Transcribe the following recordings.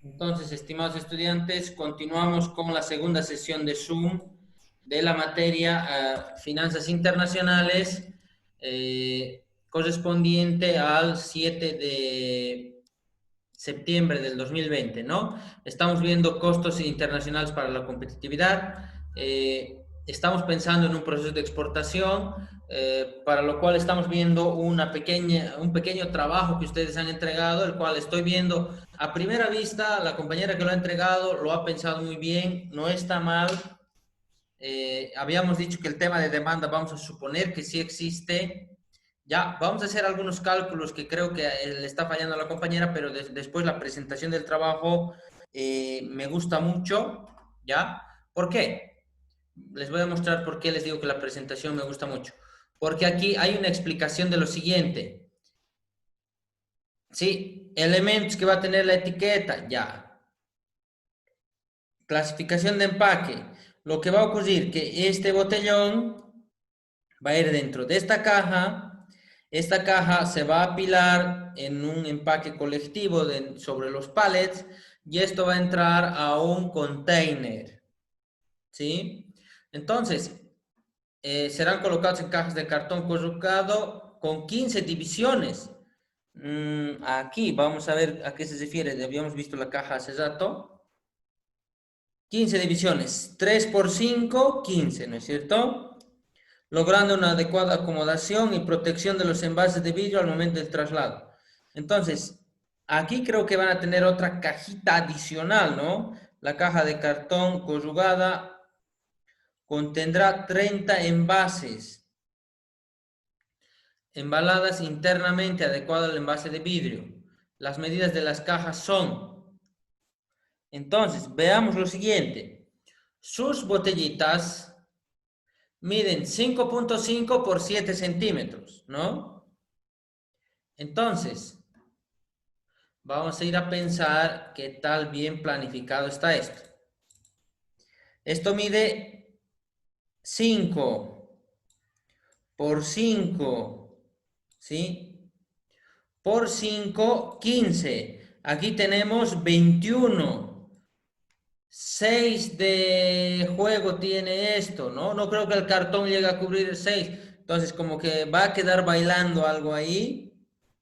Entonces, estimados estudiantes, continuamos con la segunda sesión de Zoom de la materia Finanzas Internacionales correspondiente al 7 de septiembre del 2020, ¿no? Estamos viendo costos internacionales para la competitividad. Estamos pensando en un proceso de exportación, para lo cual estamos viendo un pequeño trabajo que ustedes han entregado, el cual estoy viendo a primera vista. La compañera que lo ha entregado lo ha pensado muy bien, no está mal. Habíamos dicho que el tema de demanda vamos a suponer que sí existe. Ya, vamos a hacer algunos cálculos que creo que le está fallando a la compañera, pero después la presentación del trabajo me gusta mucho, ¿ya? ¿Por qué? Les voy a mostrar por qué les digo que la presentación me gusta mucho. Porque aquí hay una explicación de lo siguiente. Sí, elementos que va a tener la etiqueta, ya. Clasificación de empaque. Lo que va a ocurrir que este botellón va a ir dentro de esta caja. Esta caja se va a apilar en un empaque colectivo sobre los pallets y esto va a entrar a un container, ¿sí? Entonces, serán colocados en cajas de cartón corrugado con 15 divisiones. Aquí vamos a ver a qué se refiere. Habíamos visto la caja hace rato. 15 divisiones, 3 por 5, 15, ¿no es cierto? Logrando una adecuada acomodación y protección de los envases de vidrio al momento del traslado. Entonces, aquí creo que van a tener otra cajita adicional, ¿no? La caja de cartón corrugada contendrá 30 envases, embaladas internamente adecuado al envase de vidrio. Las medidas de las cajas son, entonces, veamos lo siguiente. Sus botellitas miden 5.5 por 7 centímetros, ¿no? Entonces, vamos a ir a pensar qué tal bien planificado está esto. Esto mide 5 por 5, ¿sí? Por 5, 15. Aquí tenemos 21. 6 de juego tiene esto, ¿no? No creo que el cartón llegue a cubrir 6. Entonces, como que va a quedar bailando algo ahí,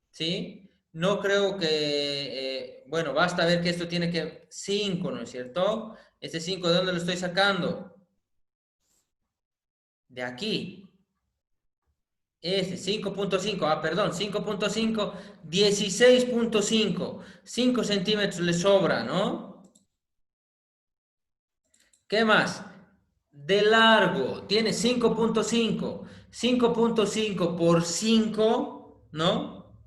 ¿sí? No creo que, bueno, basta ver que esto tiene que 5, ¿no es cierto? Este 5, ¿de dónde lo estoy sacando? De aquí. Este 5.5, perdón, 5.5, 16.5. 5 centímetros le sobra, ¿no? ¿Qué más? De largo, tiene 5.5. 5.5 por 5, ¿no?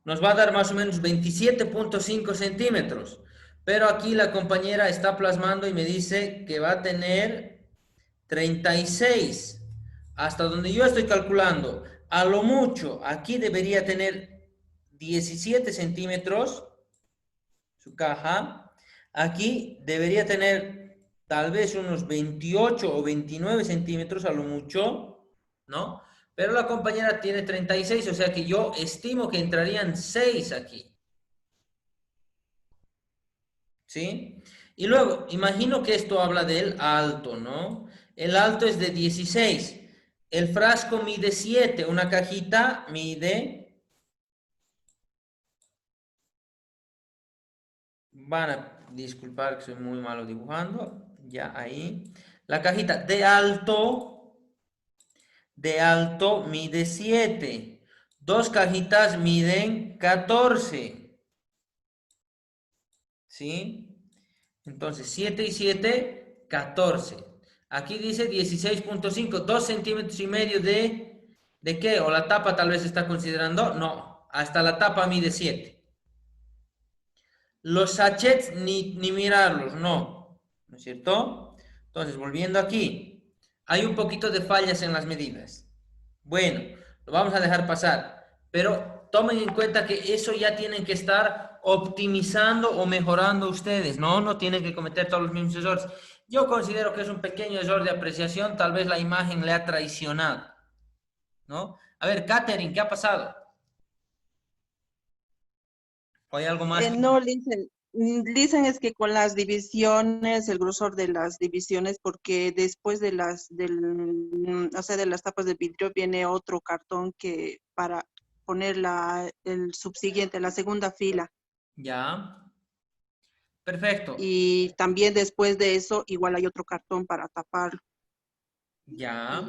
Nos va a dar más o menos 27.5 centímetros. Pero aquí la compañera está plasmando y me dice que va a tener 36. Hasta donde yo estoy calculando, a lo mucho, aquí debería tener 17 centímetros su caja. Aquí debería tener tal vez unos 28 o 29 centímetros a lo mucho, ¿no? Pero la compañera tiene 36, o sea que yo estimo que entrarían 6 aquí, ¿sí? Y luego, imagino que esto habla del alto, ¿no? El alto es de 16. El frasco mide 7, una cajita mide, van a disculpar que soy muy malo dibujando, ya ahí. La cajita de alto mide 7. Dos cajitas miden 14. ¿Sí? Entonces, 7 y 7, 14. Aquí dice 16.5, 2 centímetros y medio ¿de qué? ¿O la tapa tal vez está considerando? No, hasta la tapa mide 7. Los sachets ni mirarlos, no. ¿No es cierto? Entonces, volviendo aquí, hay un poquito de fallas en las medidas. Bueno, lo vamos a dejar pasar, pero tomen en cuenta que eso ya tienen que estar optimizando o mejorando ustedes, ¿no? No tienen que cometer todos los mismos errores. Yo considero que es un pequeño error de apreciación, tal vez la imagen le ha traicionado, ¿no? A ver, Katherine, ¿qué ha pasado? ¿O hay algo más que... No, Lice, Dicen es que con las divisiones, el grosor de las divisiones, porque después de o sea, de las tapas de vidrio viene otro cartón que para poner el subsiguiente, la segunda fila. Ya. Perfecto. Y también después de eso, igual hay otro cartón para taparlo. Ya.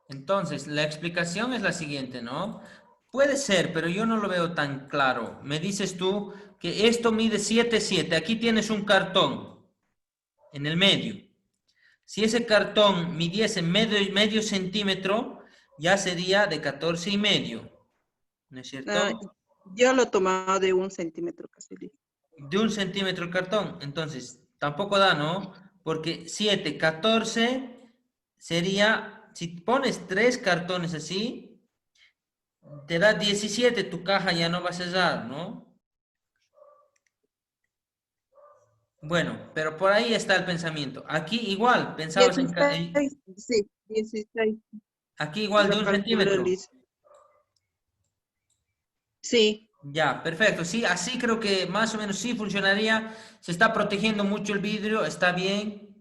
Entonces, la explicación es la siguiente, ¿no? Puede ser, pero yo no lo veo tan claro. Me dices tú que esto mide 7,7. Aquí tienes un cartón en el medio. Si ese cartón midiese medio centímetro, ya sería de 14,5. ¿No es Ah, cierto? yo lo tomaba de 1 centímetro casi. De 1 centímetro el cartón. Entonces, tampoco da, ¿no? Porque 7, 14 sería, si pones 3 cartones así, te da 17, tu caja ya no va a cesar, ¿no? Bueno, pero por ahí está el pensamiento. Aquí igual, pensabas 16, sí, 16. aquí igual de Lo un calculé, centímetro. Liz. Sí, Ya, perfecto. Sí, así creo que más o menos sí funcionaría. Se está protegiendo mucho el vidrio, está bien.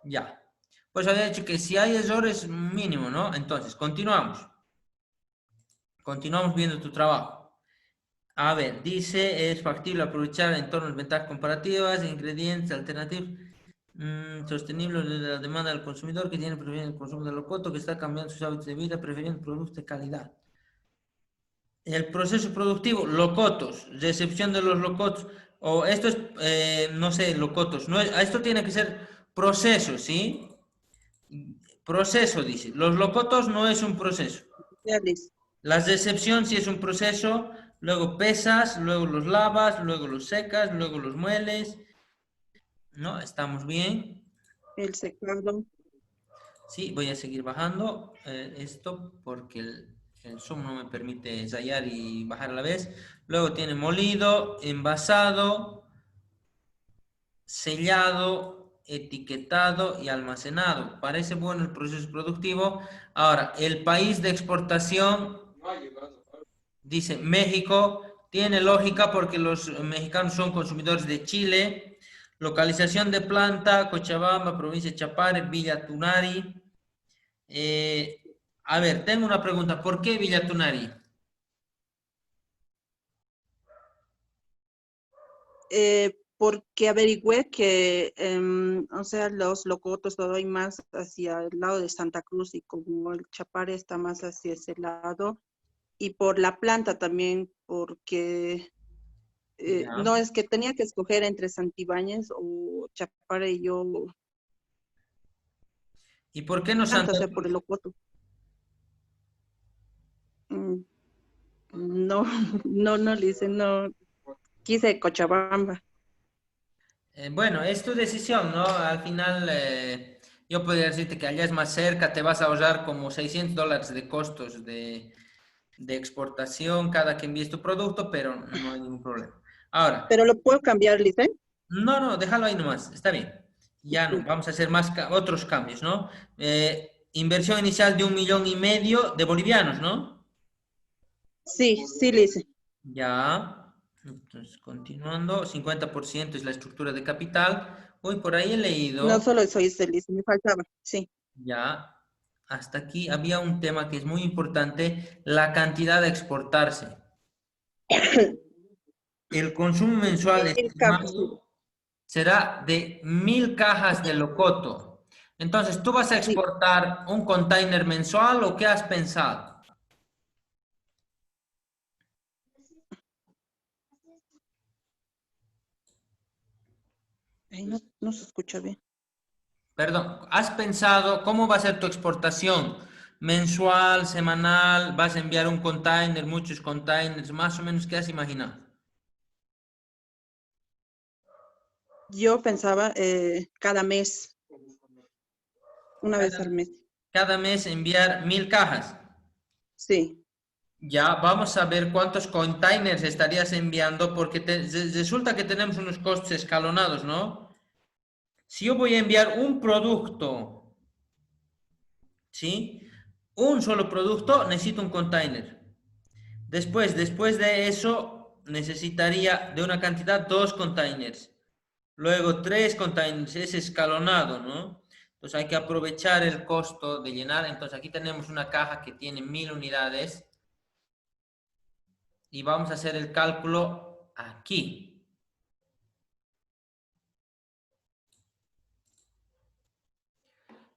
Ya. Pues había dicho que si hay errores, mínimo, ¿no? Entonces, continuamos. Continuamos viendo tu trabajo. A ver, dice, es factible aprovechar entornos, ventajas comparativas, ingredientes alternativos, sostenible de la demanda del consumidor que tiene preferido el consumo de locoto, que está cambiando sus hábitos de vida, prefiriendo productos de calidad. El proceso productivo, locotos, recepción de los locotos, o esto es, no sé, locotos, no es, esto tiene que ser proceso, ¿sí? Proceso, dice. Los locotos no es un proceso. ya, Liz. La decepción sí es un proceso, luego pesas, luego los lavas, luego los secas, luego los mueles. ¿No? ¿Estamos bien? El secado. Sí, voy a seguir bajando esto porque el Zoom no me permite ensayar y bajar a la vez. Luego tiene molido, envasado, sellado, etiquetado y almacenado. Parece bueno el proceso productivo. Ahora, el país de exportación, dice México, tiene lógica porque los mexicanos son consumidores de Chile. Localización de planta, Cochabamba, provincia de Chapare, Villa Tunari. A ver, tengo una pregunta. ¿Por qué Villa Tunari? Porque averigüé que, o sea, los locotos todo hay más hacia el lado de Santa Cruz y como el Chapare está más hacia ese lado. Y por la planta también, porque Ya. no es que tenía que escoger entre Santibáñez o Chapare y yo, ¿Y por qué no planta, o Santa sea, por Cruz? el locoto. Mm, no, no, Lice, no. Quise Cochabamba. Bueno, es tu decisión, ¿no? Al final, yo podría decirte que allá es más cerca, te vas a ahorrar como $600 de costos de exportación cada que envíes tu producto, pero no hay ningún problema. Ahora, Pero lo puedo cambiar, Lice. no, déjalo ahí nomás, está bien. Ya no, Sí, vamos a hacer más otros cambios, ¿no? Inversión inicial de 1,5 millones de bolivianos, ¿no? sí, Lice. Ya, entonces continuando, 50% es la estructura de capital. Hoy por ahí he No leído, solo eso hice, Lice, me faltaba. Sí. ya, hasta aquí había un tema que es muy importante, la cantidad de exportarse. El consumo mensual 1000 cápsulas. estimado será de 1,000 cajas de locoto. Entonces, ¿tú vas a Sí. exportar un container mensual o qué has pensado? Ay, no se escucha bien. Perdón, ¿has pensado cómo va a ser tu exportación? ¿Mensual, semanal? ¿Vas a enviar un container, muchos containers? Más o menos, ¿qué has imaginado? Yo pensaba cada mes, una vez Cada, al mes. cada mes enviar 1,000 cajas. Sí. Ya vamos a ver cuántos containers estarías enviando porque resulta que tenemos unos costos escalonados, ¿no? Si yo voy a enviar un producto, ¿sí? Un solo producto, necesito un container. Después de eso, necesitaría de una cantidad 2 containers. Luego 3 containers, es escalonado, ¿no? Entonces hay que aprovechar el costo de llenar. Entonces aquí tenemos una caja que tiene 1000 unidades. Y vamos a hacer el cálculo aquí.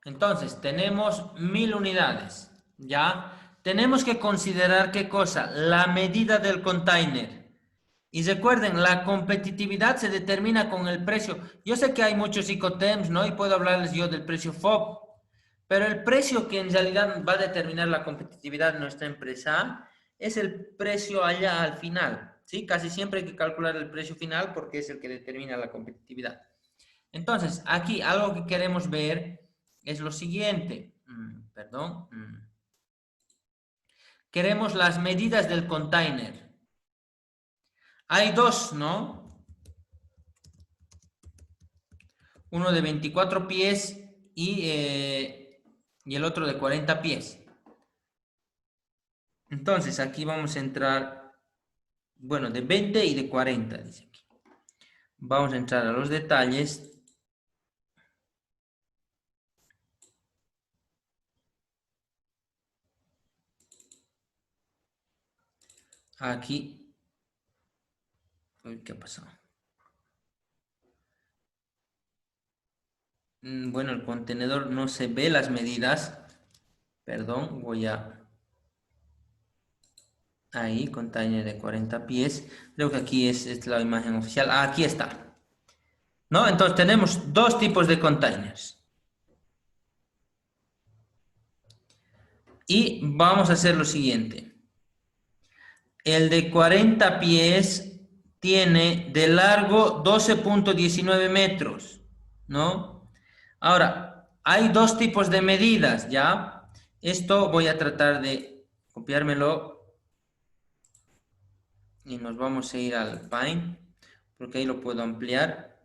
Entonces, tenemos 1000 unidades, ¿ya? Tenemos que considerar, ¿qué cosa? La medida del container. Y recuerden, la competitividad se determina con el precio. Yo sé que hay muchos Incoterms, ¿no? Y puedo hablarles yo del precio FOB. Pero el precio que en realidad va a determinar la competitividad de nuestra empresa es el precio allá al final, ¿sí? Casi siempre hay que calcular el precio final porque es el que determina la competitividad. Entonces, aquí algo que queremos ver es lo siguiente. Perdón. Queremos las medidas del container. Hay dos, ¿no? Uno de 24 pies y el otro de 40 pies. Entonces, aquí vamos a entrar, bueno, de 20 y de 40, dice aquí. Vamos a entrar a los detalles. Aquí. Uy, ¿qué ha pasado? Bueno, el contenedor no se ve las medidas. Perdón, voy a... Ahí, container de 40 pies. Creo que aquí es la imagen oficial. Ah, aquí está. ¿No? Entonces tenemos dos tipos de containers. Y vamos a hacer lo siguiente. El de 40 pies tiene de largo 12.19 metros, ¿no? Ahora, hay dos tipos de medidas, ¿ya? Esto voy a tratar de copiármelo y nos vamos a ir al Paint, porque ahí lo puedo ampliar.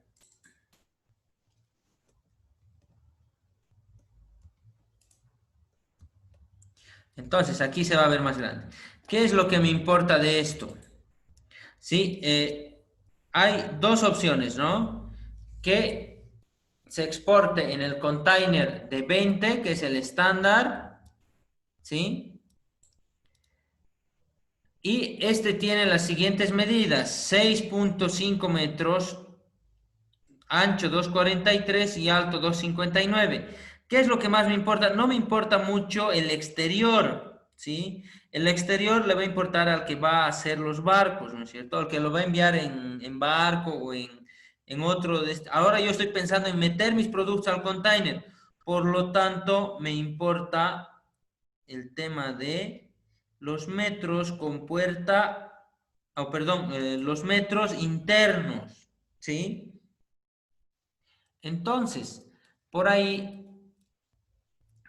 Entonces, aquí se va a ver más grande. ¿Qué es lo que me importa de esto? Sí, hay dos opciones, ¿no? Que se exporte en el container de 20, que es el estándar, ¿sí? Y este tiene las siguientes medidas: 6.5 metros, ancho 2.43 y alto 2.59. ¿Qué es lo que más me importa? No me importa mucho el exterior, ¿sí? El exterior le va a importar al que va a hacer los barcos, ¿no es cierto? Al que lo va a enviar en barco o en otro. Ahora yo estoy pensando en meter mis productos al container. Por lo tanto, me importa el tema de los metros con puerta, o perdón, los metros internos, ¿sí? Entonces, por ahí,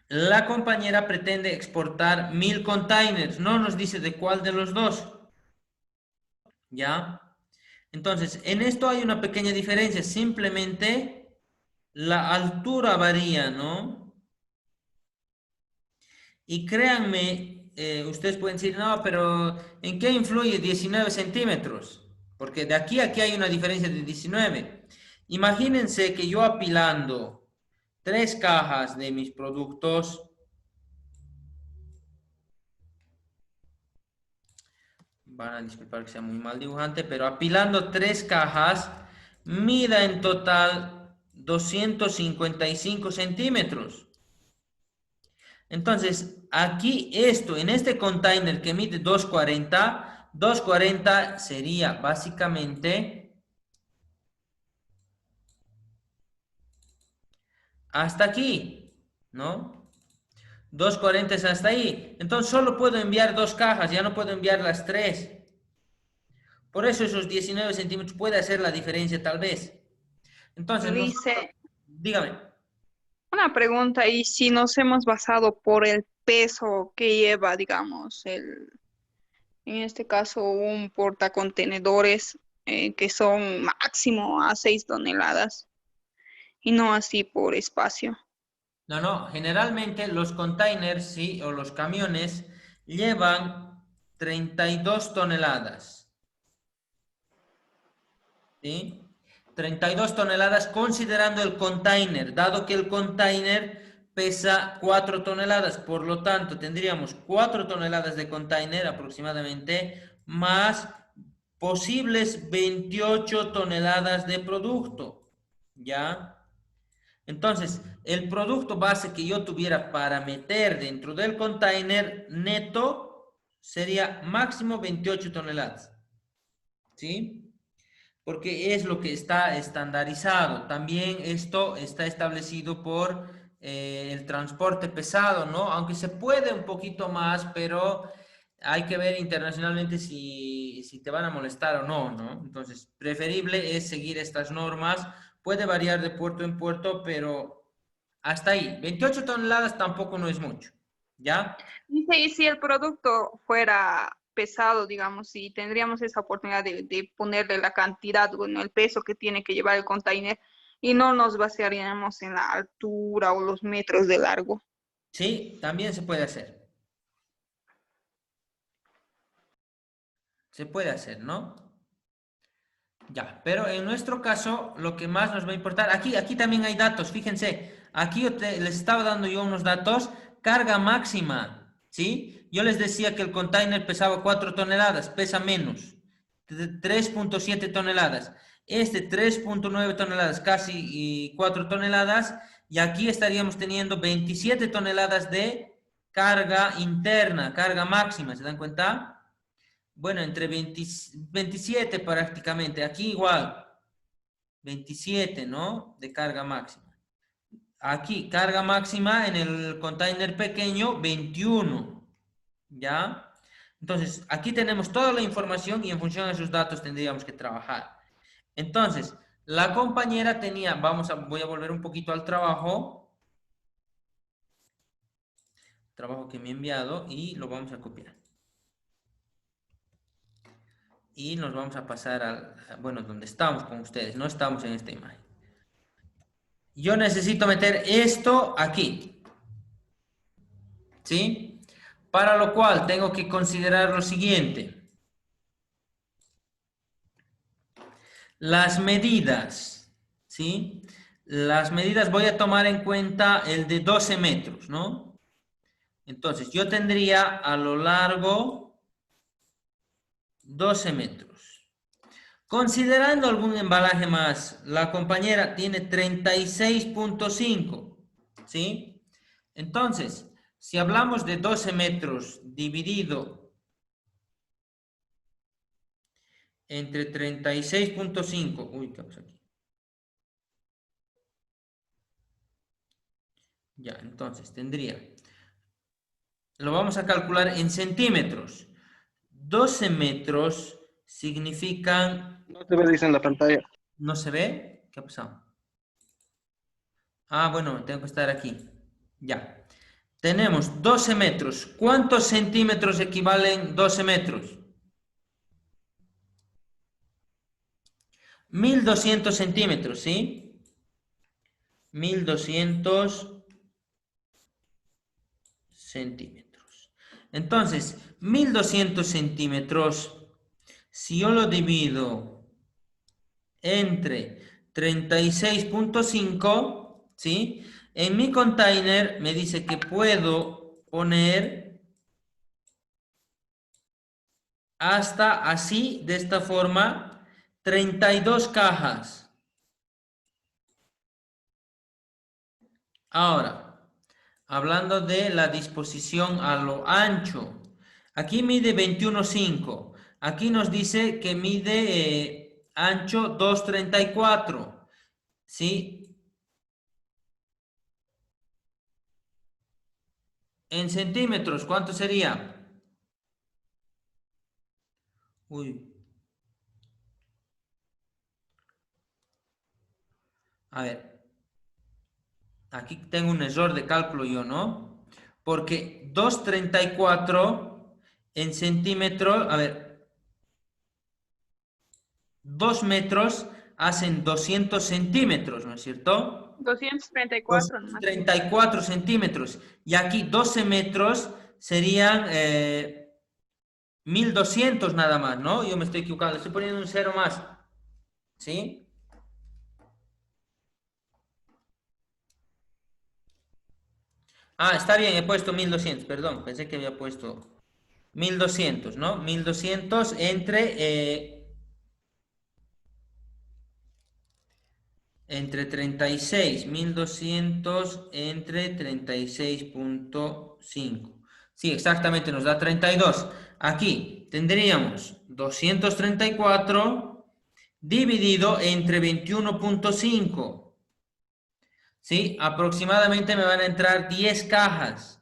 la compañera pretende exportar 1000 containers. No nos dice de cuál de los dos. ¿Ya? Entonces, en esto hay una pequeña diferencia. Simplemente la altura varía, ¿no? Y créanme, ustedes pueden decir, no, pero ¿en qué influye 19 centímetros? Porque de aquí a aquí hay una diferencia de 19. Imagínense que yo apilando 3 cajas de mis productos, van a disculpar que sea muy mal dibujante, pero apilando 3 cajas, mida en total 255 centímetros. Entonces, aquí esto, en este container que mide 240 sería básicamente hasta aquí, ¿no? 240 es hasta ahí. Entonces, solo puedo enviar 2 cajas, ya no puedo enviar las 3. Por eso esos 19 centímetros puede hacer la diferencia tal vez. Entonces, nosotros, Dice, dígame. una pregunta, y si nos hemos basado por el peso que lleva, digamos, en este caso, un portacontenedores que son máximo a 6 toneladas y no así por espacio. No, no, generalmente los containers, sí, o los camiones llevan 32 toneladas. ¿sí? 32 toneladas considerando el container, dado que el container pesa 4 toneladas, por lo tanto tendríamos 4 toneladas de container aproximadamente, más posibles 28 toneladas de producto, ¿ya? Entonces, el producto base que yo tuviera para meter dentro del container neto sería máximo 28 toneladas, ¿sí? Porque es lo que está estandarizado. También esto está establecido por el transporte pesado, ¿no? Aunque se puede un poquito más, pero hay que ver internacionalmente si te van a molestar o no, ¿no? Entonces, preferible es seguir estas normas. Puede variar de puerto en puerto, pero hasta ahí. 28 toneladas tampoco no es mucho, ¿ya? Dice, y si el producto fuera pesado, digamos, si tendríamos esa oportunidad de ponerle la cantidad, bueno, el peso que tiene que llevar el container y no nos basearíamos en la altura o los metros de largo. Sí, también se puede hacer. Se puede hacer, ¿no? Ya, pero en nuestro caso, lo que más nos va a importar, aquí también hay datos, fíjense, aquí les estaba dando yo unos datos, carga máxima, ¿sí? Yo les decía que el container pesaba 4 toneladas, pesa menos, 3.7 toneladas, este 3.9 toneladas, casi 4 toneladas, y aquí estaríamos teniendo 27 toneladas de carga interna, carga máxima, ¿se dan cuenta? Bueno, entre 27 prácticamente. Aquí igual. 27, ¿no? De carga máxima. Aquí, carga máxima en el container pequeño, 21. ¿Ya? Entonces, aquí tenemos toda la información y en función de esos datos tendríamos que trabajar. Entonces, la compañera tenía, voy a volver un poquito al trabajo que me he enviado y lo vamos a copiar. Y nos vamos a pasar bueno, donde estamos con ustedes, no estamos en esta imagen. Yo necesito meter esto aquí, ¿sí? Para lo cual tengo que considerar lo siguiente. Las medidas, ¿sí? Las medidas voy a tomar en cuenta el de 12 metros, ¿no? Entonces, yo tendría a lo largo 12 metros. Considerando algún embalaje más, la compañera tiene 36.5, ¿sí? Entonces, si hablamos de 12 metros dividido entre 36.5, uy, ¿qué pasa aquí? Ya, entonces tendría, lo vamos a calcular en centímetros. 12 metros significan, No te ve, dice en la pantalla. ¿no se ve? ¿Qué ha pasado? Ah, bueno, tengo que estar aquí. Ya. Tenemos 12 metros. ¿Cuántos centímetros equivalen 12 metros? 1200 centímetros, ¿sí? 1200 centímetros. Entonces, 1200 centímetros, si yo lo divido entre 36.5, ¿sí? En mi container me dice que puedo poner hasta así, de esta forma, 32 cajas. Ahora, hablando de la disposición a lo ancho, aquí mide 21.5. Aquí nos dice que mide ancho 2.34. ¿Sí? En centímetros, ¿cuánto sería? Uy. A ver. Aquí tengo un error de cálculo yo, ¿no? Porque 2.34 en centímetros, a ver, 2 metros hacen 200 centímetros, ¿no es cierto? 234 nomás. 234 centímetros. Y aquí 12 metros serían 1200 nada más, ¿no? Yo me estoy equivocando, le estoy poniendo un cero más. ¿Sí? Ah, está bien, he puesto 1200, perdón, pensé que había puesto 1200, ¿no? 1200 entre 36, 1200 entre 36.5. Sí, exactamente, nos da 32. Aquí tendríamos 234 dividido entre 21.5. ¿Sí? Aproximadamente me van a entrar 10 cajas,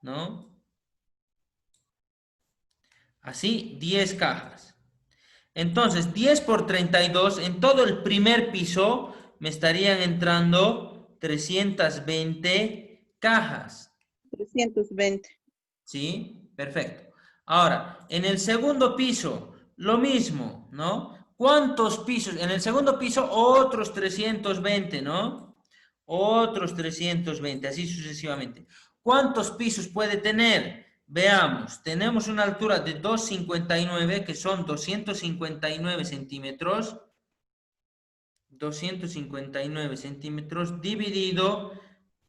¿no? Así, 10 cajas. Entonces, 10 por 32, en todo el primer piso me estarían entrando 320 cajas. 320. ¿Sí? Perfecto. Ahora, en el segundo piso, lo mismo, ¿no? ¿Cuántos pisos? En el segundo piso, otros 320, ¿no? Otros 320, así sucesivamente. ¿Cuántos pisos puede tener? Veamos, tenemos una altura de 2,59, que son 259 centímetros. 259 centímetros dividido,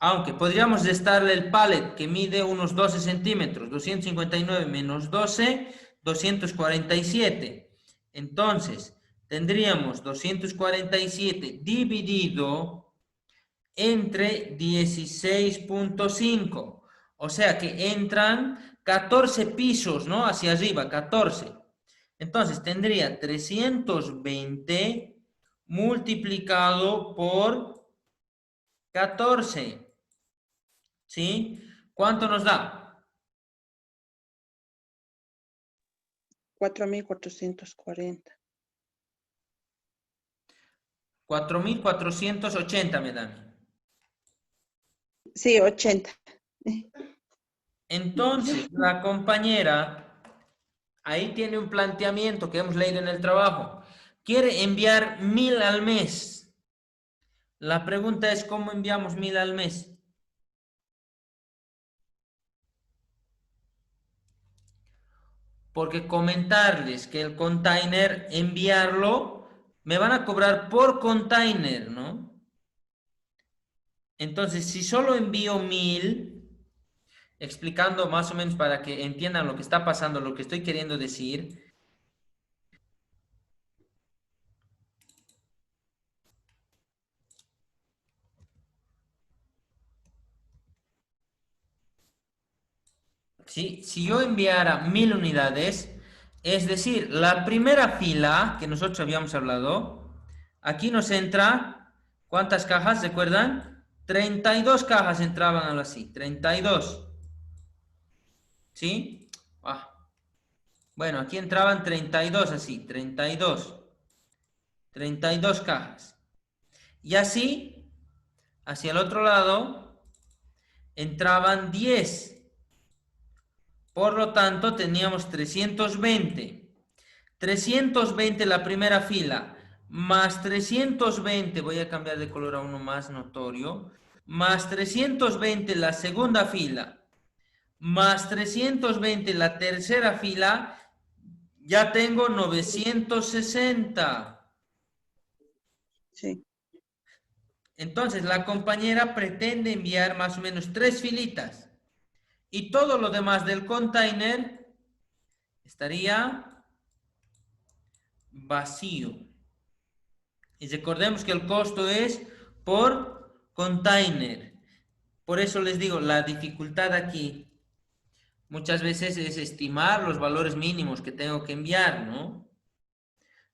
aunque podríamos restarle el pallet que mide unos 12 centímetros, 259 menos 12, 247. Entonces, tendríamos 247 dividido entre 16.5. O sea que entran 14 pisos, ¿no? Hacia arriba, 14. Entonces, tendría 320 multiplicado por 14. ¿Sí? ¿Cuánto nos da? 4.440. 4.480 me dan. Sí, 80. Entonces, la compañera ahí tiene un planteamiento que hemos leído en el trabajo. Quiere enviar 1000 al mes. La pregunta es, ¿cómo enviamos 1000 al mes? Porque comentarles que el container, enviarlo, me van a cobrar por container, ¿no? Entonces, si solo envío 1000, explicando más o menos para que entiendan lo que está pasando, lo que estoy queriendo decir. ¿Sí? Si yo enviara 1000 unidades, es decir, la primera fila que nosotros habíamos hablado, aquí nos entra, ¿cuántas cajas? ¿Recuerdan? 32 cajas entraban algo así, 32. ¿Sí? Ah. Bueno, aquí entraban 32 así, 32 cajas. Y así, hacia el otro lado, entraban 10. Por lo tanto, teníamos 320. 320 la primera fila, más 320, voy a cambiar de color a uno más notorio, más 320 la segunda fila, más 320 la tercera fila, ya tengo 960. Sí. Entonces, la compañera pretende enviar más o menos 3 filitas. Y todo lo demás del container estaría vacío. Y recordemos que el costo es por container. Por eso les digo, la dificultad aquí muchas veces es estimar los valores mínimos que tengo que enviar, ¿no?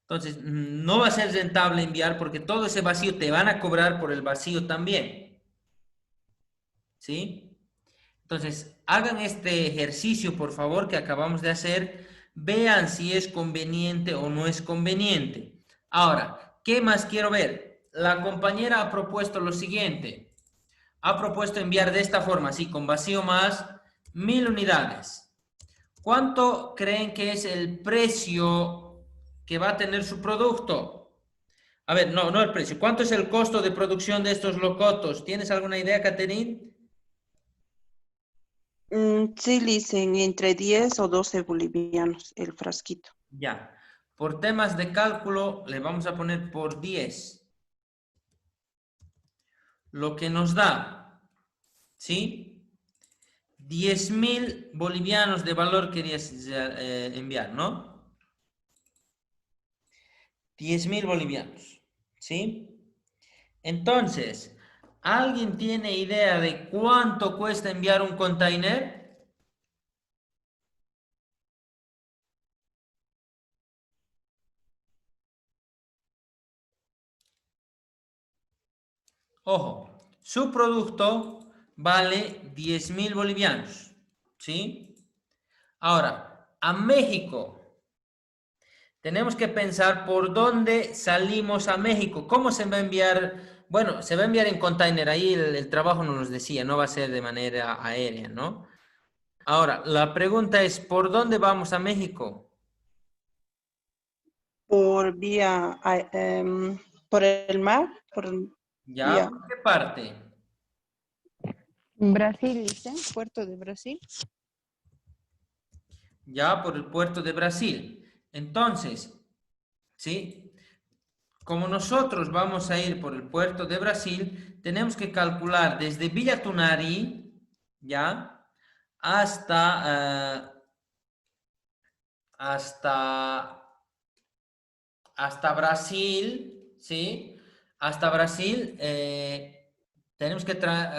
Entonces, no va a ser rentable enviar porque todo ese vacío te van a cobrar por el vacío también. ¿Sí? Entonces, hagan este ejercicio, por favor, que acabamos de hacer. Vean si es conveniente o no es conveniente. Ahora, ¿qué más quiero ver? La compañera ha propuesto lo siguiente. Ha propuesto enviar de esta forma, así, con vacío más 1000 unidades. ¿Cuánto creen que es el precio que va a tener su producto? A ver, no el precio. ¿Cuánto es el costo de producción de estos locotos? ¿Tienes alguna idea, Catherine? Sí, dicen entre 10 o 12 bolivianos el frasquito. Ya. Por temas de cálculo le vamos a poner por 10. Lo que nos da, ¿sí? 10.000 bolivianos de valor querías enviar, ¿no? 10.000 bolivianos, ¿sí? Entonces, ¿alguien tiene idea de cuánto cuesta enviar un container? Ojo, su producto vale 10.000 bolivianos, ¿sí? Ahora, a México. Tenemos que pensar por dónde salimos a México. ¿Cómo se va a enviar? Bueno, se va a enviar en container. Ahí el trabajo nos decía, no va a ser de manera aérea, ¿no? Ahora, la pregunta es, ¿por dónde vamos a México? Por vía, por el mar, por ¿Ya? vía. ¿Por qué parte? Brasil, dice, Puerto de Brasil. Ya, por el puerto de Brasil. Entonces, ¿sí? Como nosotros vamos a ir por el puerto de Brasil, tenemos que calcular desde Villa Tunari, ¿ya? Hasta Brasil, ¿sí? Hasta Brasil tenemos que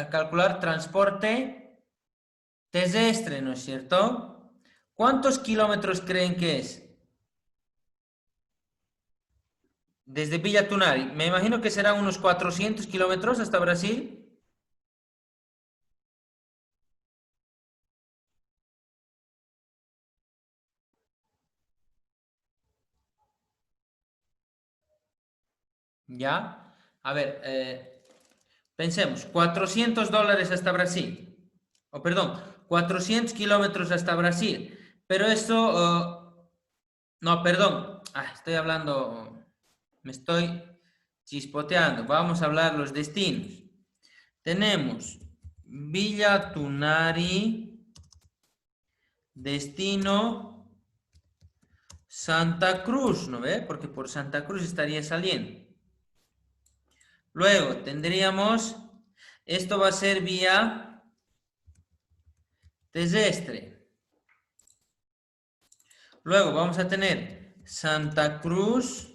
calcular transporte terrestre, ¿no es cierto? ¿Cuántos kilómetros creen que es? Desde Villa Tunari. Me imagino que serán unos 400 kilómetros hasta Brasil. ¿Ya? A ver, pensemos, $400 hasta Brasil. O perdón, 400 kilómetros hasta Brasil. Pero eso, no, perdón. Estoy hablando, me estoy chispoteando. Vamos a hablar los destinos. Tenemos Villa Tunari, destino Santa Cruz, ¿no ve? Porque por Santa Cruz estaría saliendo. Luego tendríamos, esto va a ser vía terrestre. Luego vamos a tener Santa Cruz,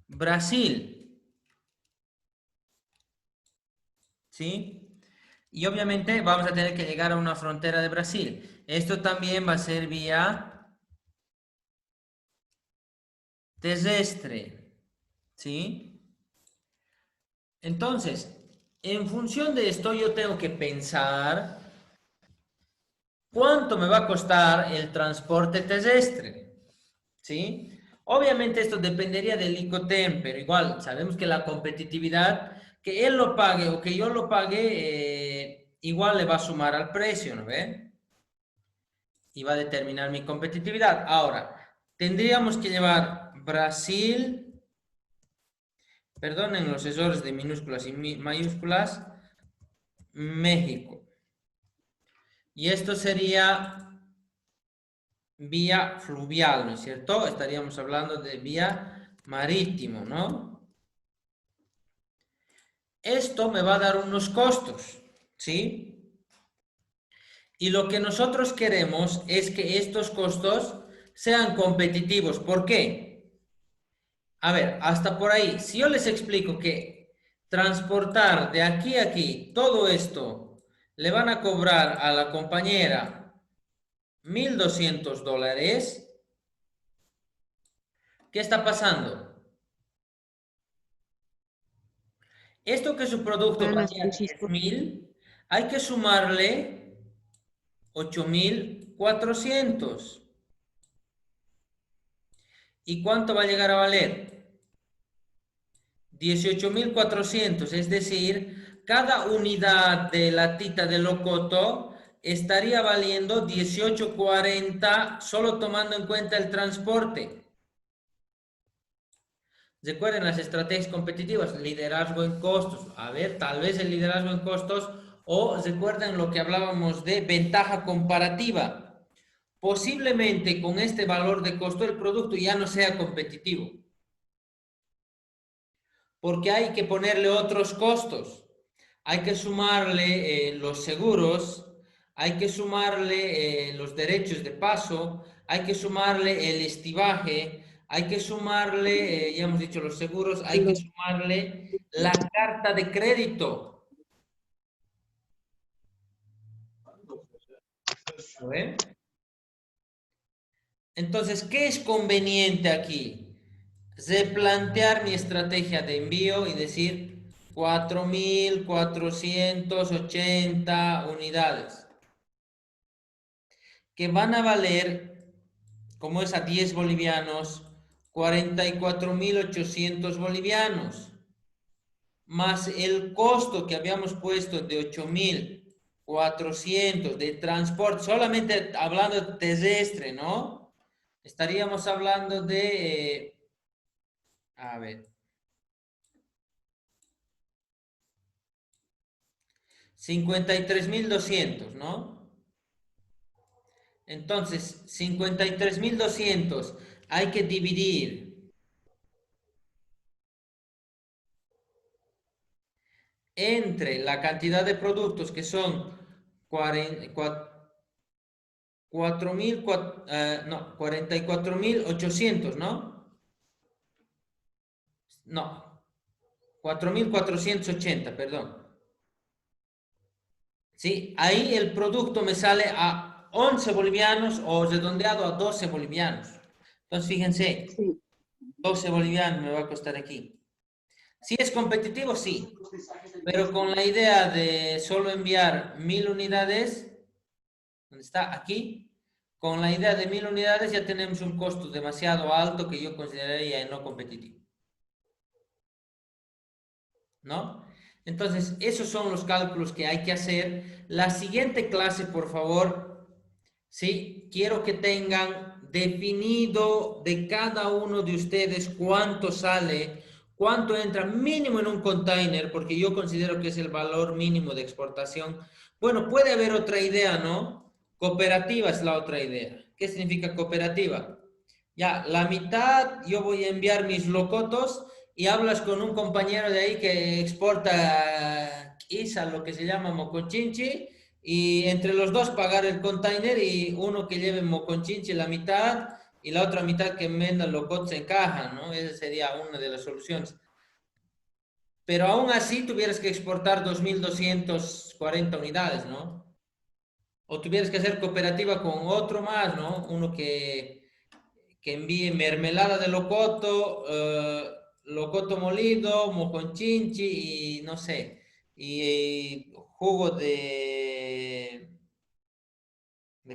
Brasil. ¿Sí? Y obviamente vamos a tener que llegar a una frontera de Brasil. Esto también va a ser vía terrestre. ¿Sí? Entonces, en función de esto yo tengo que pensar cuánto me va a costar el transporte terrestre. ¿Sí? Obviamente esto dependería del ICOTEM, pero igual sabemos que la competitividad, que él lo pague o que yo lo pague, igual le va a sumar al precio, ¿no ve? Y va a determinar mi competitividad. Ahora, tendríamos que llevar Brasil, perdonen los errores de minúsculas y mayúsculas, México. Y esto sería vía fluvial, ¿no es cierto? Estaríamos hablando de vía marítimo, ¿no? Esto me va a dar unos costos, ¿sí? Y lo que nosotros queremos es que estos costos sean competitivos. ¿Por qué? A ver, hasta por ahí, si yo les explico que transportar de aquí a aquí todo esto le van a cobrar a la compañera $1.200, ¿qué está pasando? Esto que su producto Buenas, valía Francisco. 10.000, hay que sumarle 8.400. ¿Y cuánto va a llegar a valer? 18.400, es decir, cada unidad de latita de locoto estaría valiendo 18.40 solo tomando en cuenta el transporte. Recuerden las estrategias competitivas, liderazgo en costos. A ver, tal vez el liderazgo en costos O recuerdan lo que hablábamos de ventaja comparativa. Posiblemente con este valor de costo el producto ya no sea competitivo, porque hay que ponerle otros costos. Hay que sumarle los seguros, hay que sumarle los derechos de paso, hay que sumarle el estivaje, hay que sumarle, ya hemos dicho los seguros, hay que sumarle la carta de crédito. ¿Lo ven? Entonces, ¿qué es conveniente aquí? Replantear mi estrategia de envío y decir 4.480 unidades, que van a valer, como es a 10 bolivianos, 44.800 bolivianos, más el costo que habíamos puesto de 8.400 de transporte, solamente hablando terrestre, ¿no? Estaríamos hablando de, a ver, 53.200, ¿no? Entonces, 53.200 hay que dividir entre la cantidad de productos que son 44.800, ¿no? No, 4.480, perdón. ¿Sí? Ahí el producto me sale a 11 bolivianos o redondeado a 12 bolivianos. Entonces, fíjense, Sí. 12 bolivianos me va a costar aquí. Si es competitivo, sí, pero con la idea de solo enviar 1.000 unidades, ¿dónde está? Aquí, con la idea de 1.000 unidades ya tenemos un costo demasiado alto que yo consideraría no competitivo, ¿no? Entonces, esos son los cálculos que hay que hacer. La siguiente clase, por favor, ¿sí? Quiero que tengan definido de cada uno de ustedes cuánto sale, cuánto entra mínimo en un container, porque yo considero que es el valor mínimo de exportación. Bueno, puede haber otra idea, ¿no? Cooperativa es la otra idea. ¿Qué significa cooperativa? Ya, la mitad yo voy a enviar mis locotos y hablas con un compañero de ahí que exporta quizá lo que se llama mocochinchi y entre los dos pagar el container y uno que lleve moconchinchi la mitad y la otra mitad que venda locots en caja, ¿no? Esa sería una de las soluciones. Pero aún así tuvieras que exportar 2.240 unidades, ¿no? O tuvieras que hacer cooperativa con otro más, ¿no? Uno que envíe mermelada de locoto, locoto molido, moconchinchi y no sé, y jugo ¿de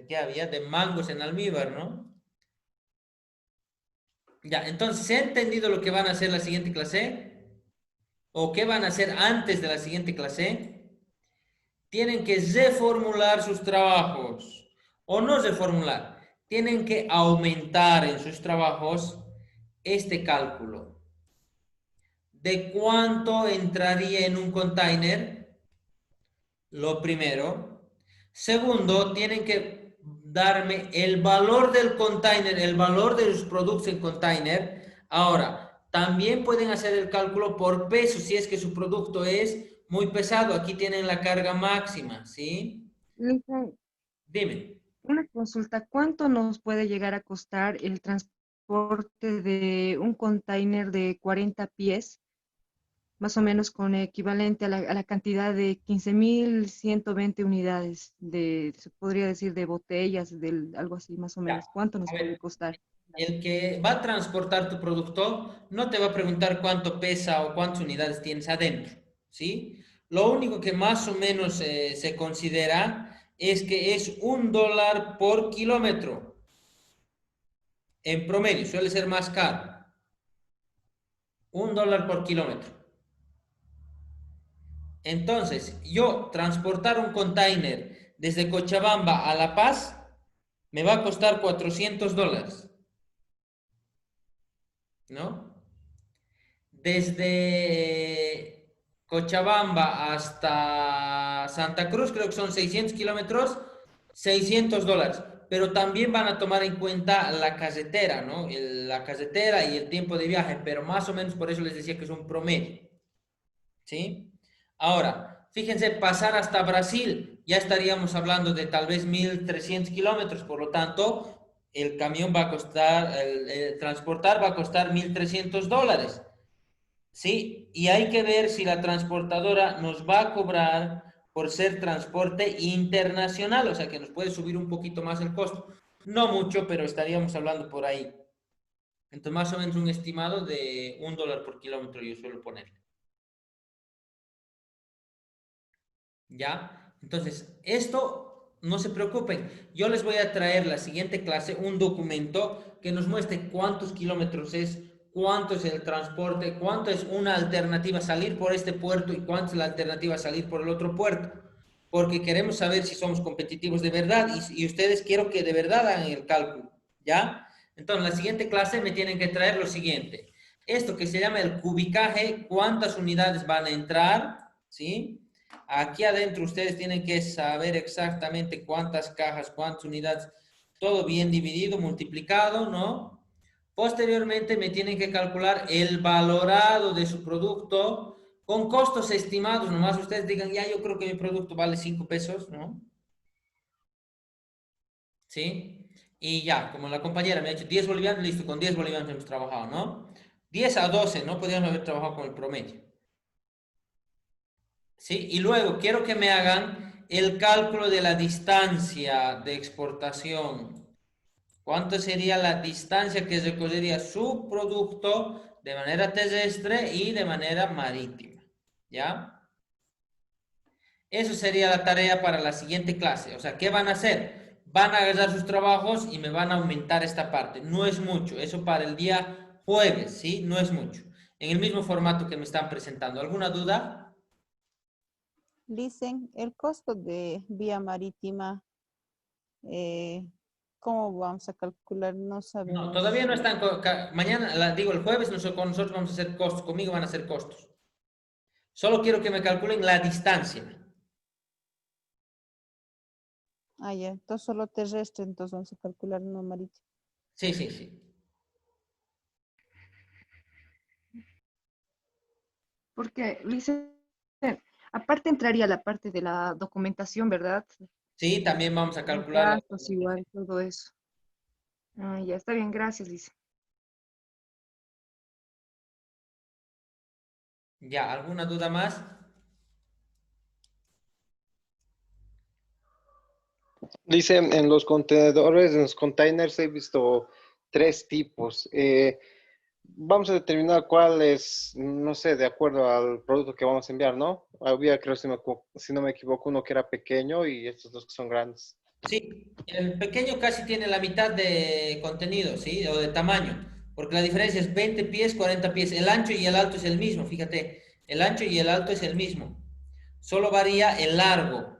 qué había? De mangos en almíbar, ¿no? Ya, entonces, ¿se ha entendido lo que van a hacer la siguiente clase? ¿O qué van a hacer antes de la siguiente clase? Tienen que reformular sus trabajos, o no reformular, tienen que aumentar en sus trabajos este cálculo. ¿De cuánto entraría en un container? Lo primero. Segundo, tienen que darme el valor del container, el valor de los productos en container. Ahora, también pueden hacer el cálculo por peso, si es que su producto es muy pesado. Aquí tienen la carga máxima, ¿sí? Lincoln, Dime. una consulta, ¿cuánto nos puede llegar a costar el transporte de un container de 40 pies, más o menos con equivalente a la cantidad de 15.120 unidades se podría decir, de botellas, algo así más o Ya. menos? ¿Cuánto A nos puede ver, costar? el que va a transportar tu producto no te va a preguntar cuánto pesa o cuántas unidades tienes adentro, ¿sí? Lo único que más o menos se considera es que es $1 por kilómetro. En promedio, suele ser más caro. $1 por kilómetro. Entonces, yo transportar un container desde Cochabamba a La Paz me va a costar $400, ¿no? Desde Cochabamba hasta a Santa Cruz, creo que son 600 kilómetros, $600. Pero también van a tomar en cuenta la carretera, ¿no? La carretera y el tiempo de viaje, pero más o menos por eso les decía que es un promedio, ¿sí? Ahora, fíjense, pasar hasta Brasil, ya estaríamos hablando de tal vez 1.300 kilómetros, por lo tanto, el camión va a costar, el transportar va a costar $1.300, ¿sí? Y hay que ver si la transportadora nos va a cobrar por ser transporte internacional, o sea que nos puede subir un poquito más el costo. No mucho, pero estaríamos hablando por ahí. Entonces, más o menos un estimado de $1 por kilómetro yo suelo poner. ¿Ya? Entonces, esto no se preocupen. Yo les voy a traer la siguiente clase un documento que nos muestre cuántos kilómetros es, cuánto es el transporte, cuánto es una alternativa salir por este puerto y cuánto es la alternativa salir por el otro puerto. Porque queremos saber si somos competitivos de verdad y ustedes quiero que de verdad hagan el cálculo. ¿Ya? Entonces, en la siguiente clase me tienen que traer lo siguiente. Esto que se llama el cubicaje, cuántas unidades van a entrar, ¿sí? Aquí adentro ustedes tienen que saber exactamente cuántas cajas, cuántas unidades, todo bien dividido, multiplicado, ¿no? Posteriormente me tienen que calcular el valorado de su producto con costos estimados. Nomás ustedes digan, ya yo creo que mi producto vale 5 pesos, ¿no? ¿Sí? Y ya, como la compañera me ha dicho 10 bolivianos, listo, con 10 bolivianos hemos trabajado, ¿no? 10 a 12, no podríamos haber trabajado con el promedio. ¿Sí? Y luego quiero que me hagan el cálculo de la distancia de exportación. ¿Cuánto sería la distancia que recorrería su producto de manera terrestre y de manera marítima? ¿Ya? Eso sería la tarea para la siguiente clase. O sea, ¿qué van a hacer? Van a agarrar sus trabajos y me van a aumentar esta parte. No es mucho. Eso para el día jueves, ¿sí? No es mucho. En el mismo formato que me están presentando. ¿Alguna duda? Dicen, el costo de vía marítima, eh, ¿cómo vamos a calcular? No No, sabemos. todavía no están. Mañana, digo, el jueves con nosotros vamos a hacer costos. Conmigo van a hacer costos. Solo quiero que me calculen la distancia. Ah, ya, entonces solo terrestre, entonces vamos a calcular no marítimo. Sí, sí, sí. Porque, Luis, aparte entraría la parte de la documentación, ¿verdad? Sí, también vamos a Los calcular. gastos igual, todo eso. Ah, ya está bien, gracias, Lice. Ya, ¿alguna duda más? Dice, en los contenedores, en los containers he visto tres tipos. Vamos a determinar cuál es, no sé, de acuerdo al producto que vamos a enviar, ¿no? Había, creo, si no me equivoco, uno que era pequeño y estos dos que son grandes. Sí, el pequeño casi tiene la mitad de contenido, ¿sí? O de tamaño, porque la diferencia es 20 pies, 40 pies. El ancho y el alto es el mismo, fíjate. El ancho y el alto es el mismo. Solo varía el largo.